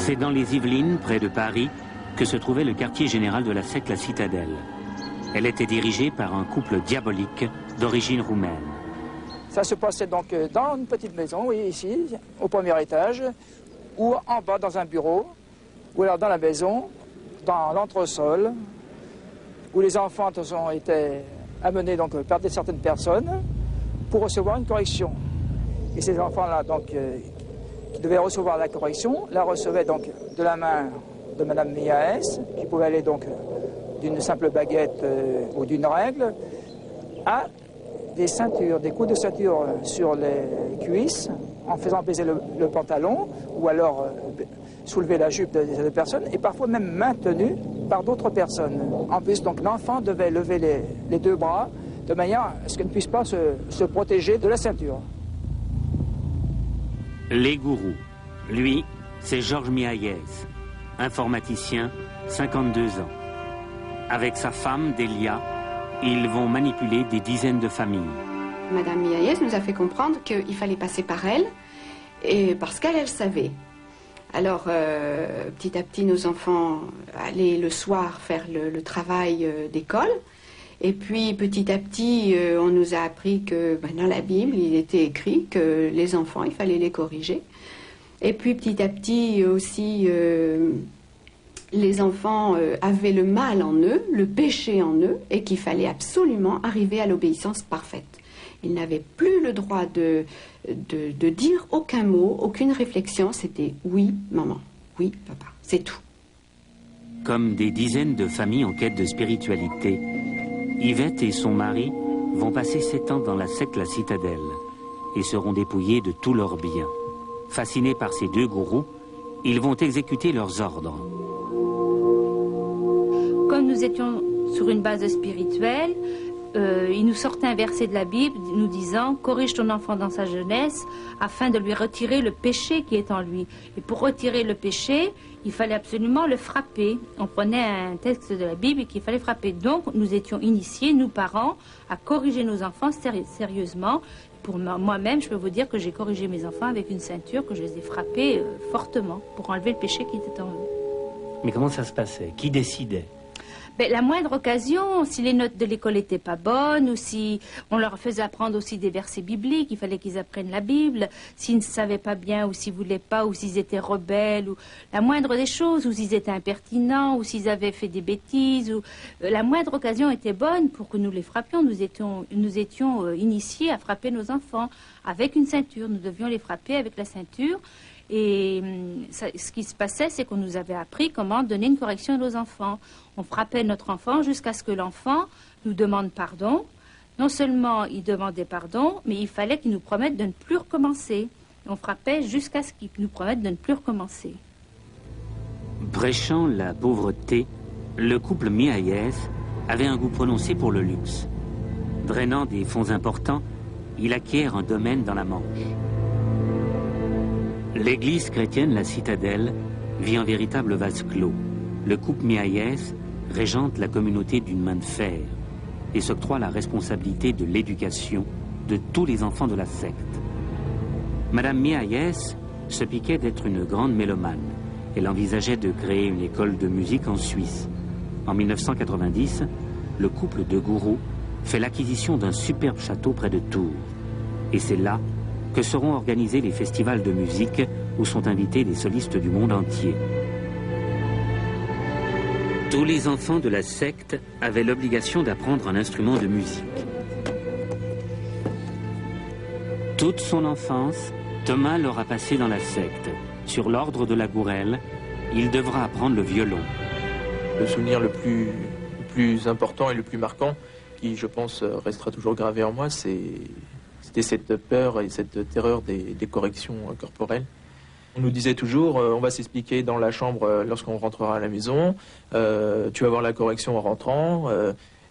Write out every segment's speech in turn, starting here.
C'est dans les Yvelines, près de Paris, que se trouvait le quartier général de la secte La Citadelle. Elle était dirigée par un couple diabolique d'origine roumaine. Ça se passait donc dans une petite maison, oui, ici, au premier étage, ou en bas dans un bureau, ou alors dans la maison, dans l'entresol, où les enfants ont été amenés donc, par certaines personnes pour recevoir une correction. Et ces enfants-là, donc, qui devaient recevoir la correction, la recevaient donc de la main de Madame Miaès, qui pouvait aller donc d'une simple baguette ou d'une règle, à des ceintures, des coups de ceinture sur les cuisses, en faisant baiser le pantalon, ou alors soulever la jupe des personnes, et parfois même maintenu par d'autres personnes. En plus, donc, l'enfant devait lever les deux bras, de manière à ce qu'elle ne puisse pas se protéger de la ceinture. Les gourous. Lui, c'est Georges Miaïès, informaticien, 52 ans. Avec sa femme, Delia, ils vont manipuler des dizaines de familles. Madame Miaïès nous a fait comprendre qu'il fallait passer par elle, et parce qu'elle savait. Alors, petit à petit, nos enfants allaient le soir faire le travail d'école. Et puis, petit à petit, on nous a appris que dans la Bible, il était écrit que les enfants, il fallait les corriger. Et puis, petit à petit aussi, les enfants avaient le mal en eux, le péché en eux, et qu'il fallait absolument arriver à l'obéissance parfaite. Ils n'avaient plus le droit de dire aucun mot, aucune réflexion. C'était « oui, maman, oui, papa », c'est tout. Comme des dizaines de familles en quête de spiritualité, Yvette et son mari vont passer 7 ans dans la secte La Citadelle et seront dépouillés de tous leurs biens. Fascinés par ces deux gourous, ils vont exécuter leurs ordres. Comme nous étions sur une base spirituelle, il nous sortait un verset de la Bible nous disant « Corrige ton enfant dans sa jeunesse afin de lui retirer le péché qui est en lui. » Et pour retirer le péché, il fallait absolument le frapper. On prenait un texte de la Bible qu'il fallait frapper. Donc nous étions initiés, nous parents, à corriger nos enfants sérieusement. Pour moi-même, je peux vous dire que j'ai corrigé mes enfants avec une ceinture, que je les ai frappés fortement pour enlever le péché qui était en eux. Mais comment ça se passait? Qui décidait? Ben, la moindre occasion, si les notes de l'école n'étaient pas bonnes, ou si on leur faisait apprendre aussi des versets bibliques, il fallait qu'ils apprennent la Bible, s'ils ne savaient pas bien, ou s'ils ne voulaient pas, ou s'ils étaient rebelles, ou la moindre des choses, ou s'ils étaient impertinents, ou s'ils avaient fait des bêtises, ou la moindre occasion était bonne pour que nous les frappions. Nous étions initiés à frapper nos enfants avec une ceinture. Nous devions les frapper avec la ceinture. Et ce qui se passait, c'est qu'on nous avait appris comment donner une correction à nos enfants. On frappait notre enfant jusqu'à ce que l'enfant nous demande pardon. Non seulement il demandait pardon, mais il fallait qu'il nous promette de ne plus recommencer. On frappait jusqu'à ce qu'il nous promette de ne plus recommencer. Prêchant la pauvreté, le couple Miaïès avait un goût prononcé pour le luxe. Drainant des fonds importants, il acquiert un domaine dans la Manche. L'église chrétienne La Citadelle vit un véritable vase clos. Le couple Miaïès régente la communauté d'une main de fer et s'octroie la responsabilité de l'éducation de tous les enfants de la secte. Madame Miaïès se piquait d'être une grande mélomane. Elle envisageait de créer une école de musique en Suisse. En 1990, le couple de gourous fait l'acquisition d'un superbe château près de Tours. Et c'est là que seront organisés les festivals de musique où sont invités des solistes du monde entier. Tous les enfants de la secte avaient l'obligation d'apprendre un instrument de musique. Toute son enfance, Thomas l'aura passé dans la secte. Sur l'ordre de la Gourelle, il devra apprendre le violon. Le souvenir le plus important et le plus marquant, qui je pense restera toujours gravé en moi, c'était cette peur et cette terreur des corrections corporelles. On nous disait toujours, on va s'expliquer dans la chambre lorsqu'on rentrera à la maison, tu vas voir la correction en rentrant,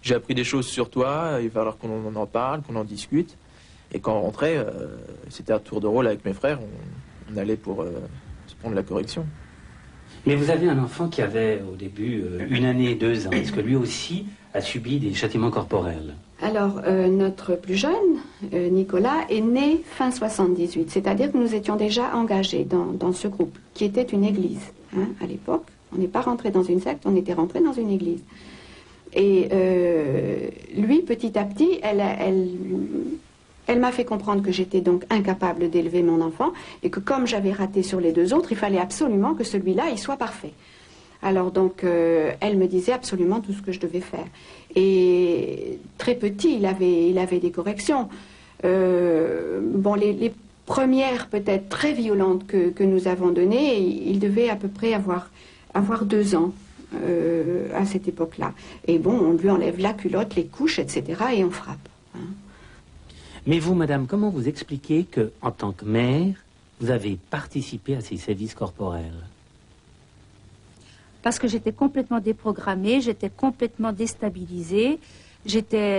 j'ai appris des choses sur toi, il va falloir qu'on en parle, qu'on en discute. Et quand on rentrait, c'était un tour de rôle avec mes frères, on allait pour se prendre la correction. Mais vous avez un enfant qui avait au début 1 année et 2 ans. Est-ce que lui aussi a subi des châtiments corporels? Alors, notre plus jeune Nicolas, est né fin 78, c'est-à-dire que nous étions déjà engagés dans ce groupe, qui était une église, hein, à l'époque. On n'est pas rentré dans une secte, on était rentré dans une église. Et lui, petit à petit, elle m'a fait comprendre que j'étais donc incapable d'élever mon enfant, et que comme j'avais raté sur les deux autres, il fallait absolument que celui-là, il soit parfait. Alors donc, elle me disait absolument tout ce que je devais faire. Et très petit, il avait des corrections. Bon, les premières peut-être très violentes que nous avons données, il devait à peu près avoir 2 ans à cette époque-là. Et bon, on lui enlève la culotte, les couches, etc. et on frappe. Hein. Mais vous, madame, comment vous expliquez que, en tant que mère, vous avez participé à ces sévices corporels? Parce que j'étais complètement déprogrammée, j'étais complètement déstabilisée, j'étais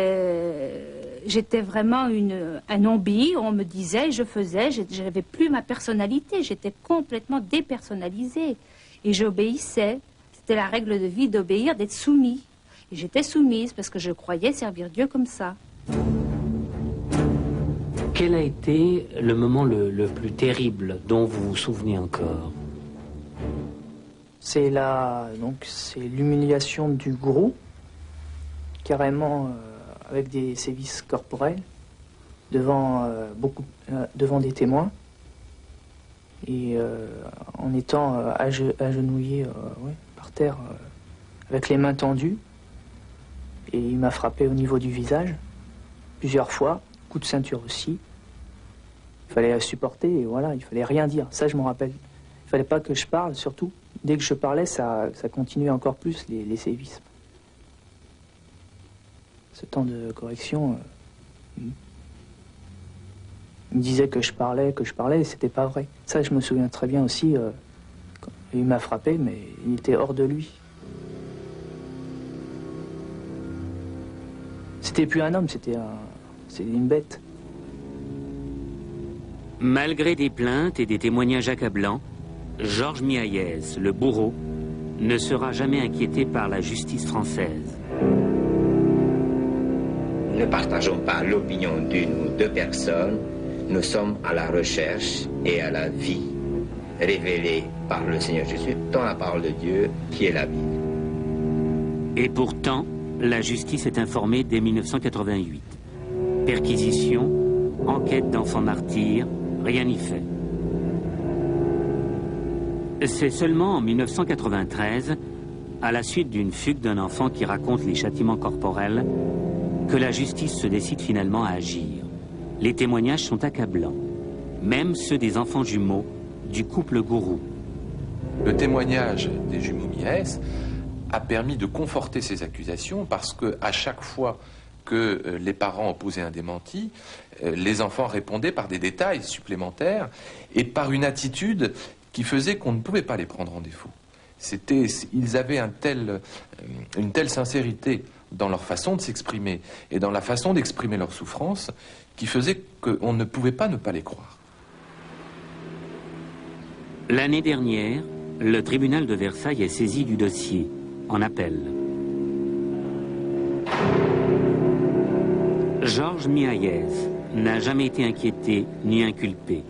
vraiment un zombie, on me disait, je faisais, je n'avais plus ma personnalité, j'étais complètement dépersonnalisée. Et j'obéissais, c'était la règle de vie d'obéir, d'être soumis. Et j'étais soumise parce que je croyais servir Dieu comme ça. Quel a été le moment le plus terrible dont vous vous souvenez encore? C'est l'humiliation du gourou, carrément avec des sévices corporels, devant des témoins, et en étant agenouillé par terre, avec les mains tendues, et il m'a frappé au niveau du visage, plusieurs fois, coup de ceinture aussi. Il fallait supporter, et voilà, il fallait rien dire, ça je m'en rappelle. Il fallait pas que je parle, surtout. Dès que je parlais, ça continuait encore plus, les sévices. Ce temps de correction, il me disait que je parlais, et c'était pas vrai. Ça, je me souviens très bien aussi, quand il m'a frappé, mais il était hors de lui. C'était plus un homme, c'était une bête. Malgré des plaintes et des témoignages accablants, Georges Miaillès, le bourreau, ne sera jamais inquiété par la justice française. Nous ne partageons pas l'opinion d'une ou deux personnes. Nous sommes à la recherche et à la vie révélée par le Seigneur Jésus dans la parole de Dieu qui est la Bible. Et pourtant, la justice est informée dès 1988. Perquisition, enquête d'enfants martyrs, rien n'y fait. C'est seulement en 1993, à la suite d'une fugue d'un enfant qui raconte les châtiments corporels, que la justice se décide finalement à agir. Les témoignages sont accablants, même ceux des enfants jumeaux du couple Gourou. Le témoignage des jumeaux Miaillès a permis de conforter ces accusations parce qu'à chaque fois que les parents opposaient un démenti, les enfants répondaient par des détails supplémentaires et par une attitude qui faisait qu'on ne pouvait pas les prendre en défaut. Ils avaient une telle sincérité dans leur façon de s'exprimer et dans la façon d'exprimer leur souffrance qui faisait qu'on ne pouvait pas ne pas les croire. L'année dernière, le tribunal de Versailles est saisi du dossier, en appel. Georges Miaillès n'a jamais été inquiété ni inculpé.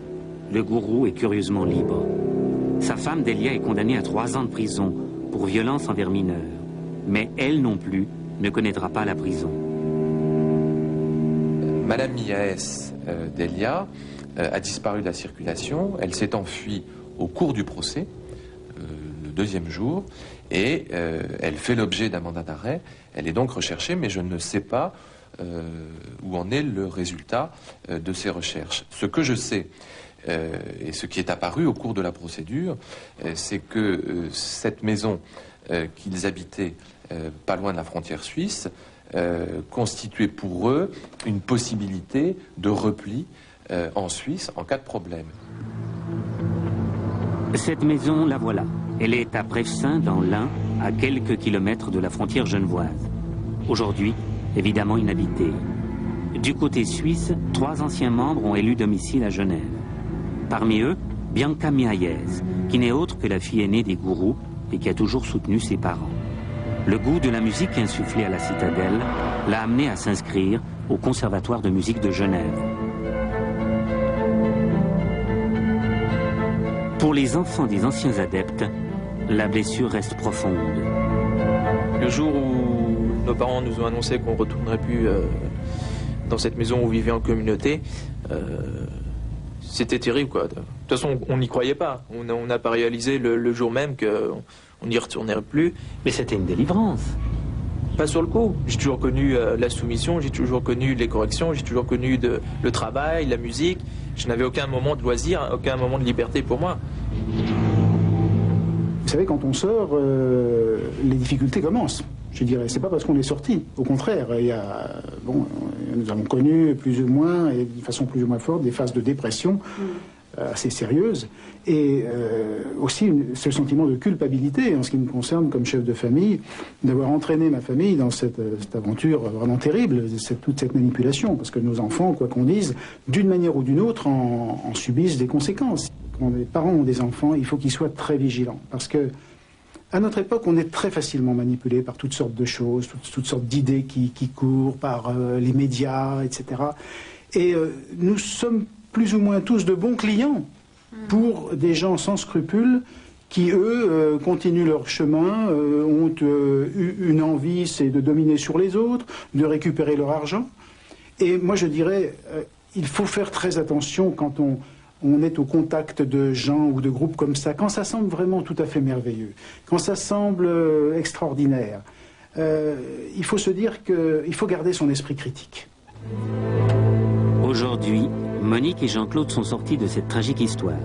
Le gourou est curieusement libre. Sa femme Delia est condamnée à 3 ans de prison pour violence envers mineurs. Mais elle non plus ne connaîtra pas la prison. Madame Miaillès, Delia, a disparu de la circulation. Elle s'est enfuie au cours du procès, le 2e jour, et elle fait l'objet d'un mandat d'arrêt. Elle est donc recherchée, mais je ne sais pas où en est le résultat de ces recherches. Ce que je sais, et ce qui est apparu au cours de la procédure, c'est que cette maison qu'ils habitaient pas loin de la frontière suisse constituait pour eux une possibilité de repli en Suisse en cas de problème. Cette maison, la voilà. Elle est à Prefsaint, dans l'Ain, à quelques kilomètres de la frontière genevoise. Aujourd'hui, évidemment inhabitée. Du côté suisse, 3 anciens membres ont élu domicile à Genève. Parmi eux, Bianca Miaillès, qui n'est autre que la fille aînée des gourous et qui a toujours soutenu ses parents. Le goût de la musique insufflé à la citadelle l'a amené à s'inscrire au Conservatoire de musique de Genève. Pour les enfants des anciens adeptes, la blessure reste profonde. Le jour où nos parents nous ont annoncé qu'on ne retournerait plus dans cette maison où on vivait en communauté, c'était terrible, quoi. De toute façon, on n'y croyait pas. On n'a pas réalisé le jour même qu'on n'y retournerait plus. Mais c'était une délivrance. Pas sur le coup. J'ai toujours connu la soumission, j'ai toujours connu les corrections, j'ai toujours connu le travail, la musique. Je n'avais aucun moment de loisir, aucun moment de liberté pour moi. Vous savez, quand on sort, les difficultés commencent. Je dirais, c'est pas parce qu'on est sorti. Au contraire, nous avons connu plus ou moins, et de façon plus ou moins forte, des phases de dépression assez sérieuses. Et aussi, ce sentiment de culpabilité, en ce qui me concerne comme chef de famille, d'avoir entraîné ma famille dans cette aventure vraiment terrible, toute cette manipulation. Parce que nos enfants, quoi qu'on dise, d'une manière ou d'une autre, en subissent des conséquences. Quand les parents ont des enfants, il faut qu'ils soient très vigilants. Parce que à notre époque, on est très facilement manipulé par toutes sortes de choses, toutes sortes d'idées qui courent, par les médias, etc. Et nous sommes plus ou moins tous de bons clients pour des gens sans scrupules qui, eux, continuent leur chemin, ont une envie, c'est de dominer sur les autres, de récupérer leur argent. Et moi, je dirais, il faut faire très attention quand on est au contact de gens ou de groupes comme ça, quand ça semble vraiment tout à fait merveilleux, quand ça semble extraordinaire, il faut se dire qu'il faut garder son esprit critique. Aujourd'hui, Monique et Jean-Claude sont sortis de cette tragique histoire.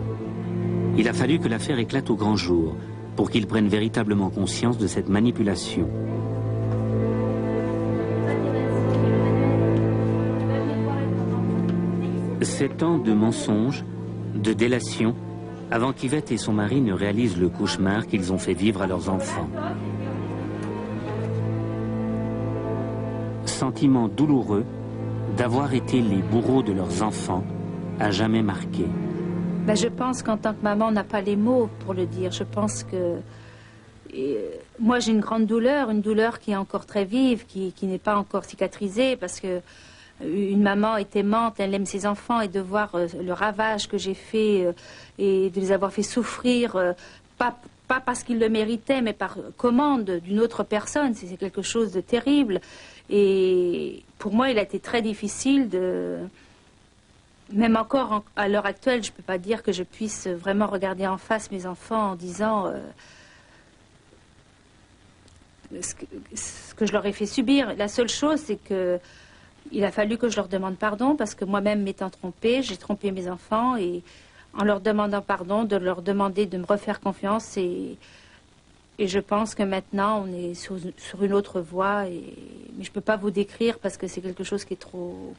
Il a fallu que l'affaire éclate au grand jour pour qu'ils prennent véritablement conscience de cette manipulation. Sept ans de mensonges, de délation, avant qu'Yvette et son mari ne réalisent le cauchemar qu'ils ont fait vivre à leurs enfants. Sentiment douloureux d'avoir été les bourreaux de leurs enfants, à jamais marqué. Ben, je pense qu'en tant que maman, on n'a pas les mots pour le dire. Je pense que... moi, j'ai une grande douleur, une douleur qui est encore très vive, qui n'est pas encore cicatrisée, parce que une maman est aimante, elle aime ses enfants, et de voir le ravage que j'ai fait et de les avoir fait souffrir, pas parce qu'ils le méritaient, mais par commande d'une autre personne, c'est quelque chose de terrible. Et pour moi, il a été très difficile de... Même encore à l'heure actuelle, je ne peux pas dire que je puisse vraiment regarder en face mes enfants en disant ce que je leur ai fait subir. La seule chose, c'est que il a fallu que je leur demande pardon parce que moi-même m'étant trompée, j'ai trompé mes enfants et en leur demandant pardon, de leur demander de me refaire confiance et je pense que maintenant on est sur une autre voie mais je ne peux pas vous décrire parce que c'est quelque chose qui est trop